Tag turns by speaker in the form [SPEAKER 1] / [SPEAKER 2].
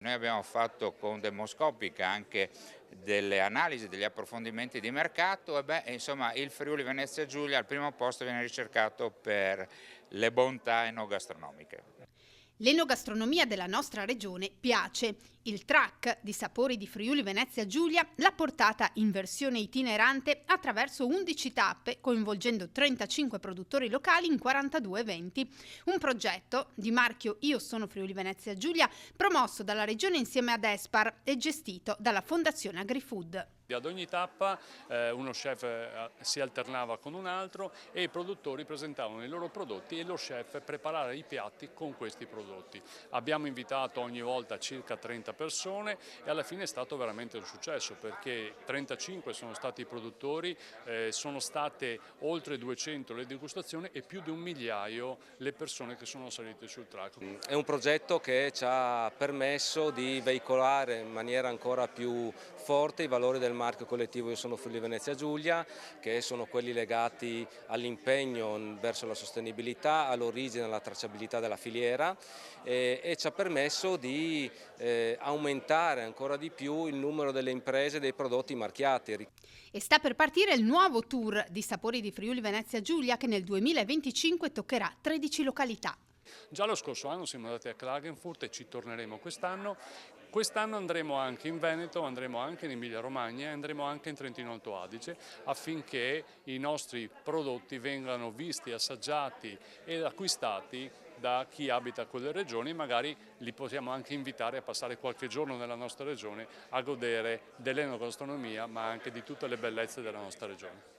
[SPEAKER 1] Noi abbiamo fatto con Demoscopica anche delle analisi, degli approfondimenti di mercato e beh, insomma il Friuli Venezia Giulia al primo posto viene ricercato per le bontà enogastronomiche.
[SPEAKER 2] L'enogastronomia della nostra regione piace. Il track di sapori di Friuli Venezia Giulia l'ha portata in versione itinerante attraverso 11 tappe, coinvolgendo 35 produttori locali in 42 eventi. Un progetto di marchio Io sono Friuli Venezia Giulia, promosso dalla regione insieme ad Espar e gestito dalla Fondazione AgriFood.
[SPEAKER 3] Ad ogni tappa uno chef si alternava con un altro e i produttori presentavano i loro prodotti e lo chef preparava i piatti con questi prodotti. Abbiamo invitato ogni volta circa 30 persone e alla fine è stato veramente un successo perché 35 sono stati i produttori, sono state oltre 200 le degustazioni e più di 1.000.000 le persone che sono salite sul track.
[SPEAKER 4] È un progetto che ci ha permesso di veicolare in maniera ancora più forte i valori del marchio collettivo Io sono Friuli Venezia Giulia, che sono quelli legati all'impegno verso la sostenibilità, all'origine e alla tracciabilità della filiera e ci ha permesso di aumentare ancora di più il numero delle imprese e dei prodotti marchiati.
[SPEAKER 2] E sta per partire il nuovo tour di Sapori di Friuli Venezia Giulia che nel 2025 toccherà 13 località.
[SPEAKER 3] Già lo scorso anno siamo andati a Klagenfurt e ci torneremo quest'anno. Quest'anno andremo anche in Veneto, andremo anche in Emilia Romagna e andremo anche in Trentino Alto Adige affinché i nostri prodotti vengano visti, assaggiati ed acquistati da chi abita quelle regioni, magari li possiamo anche invitare a passare qualche giorno nella nostra regione a godere dell'enogastronomia ma anche di tutte le bellezze della nostra regione.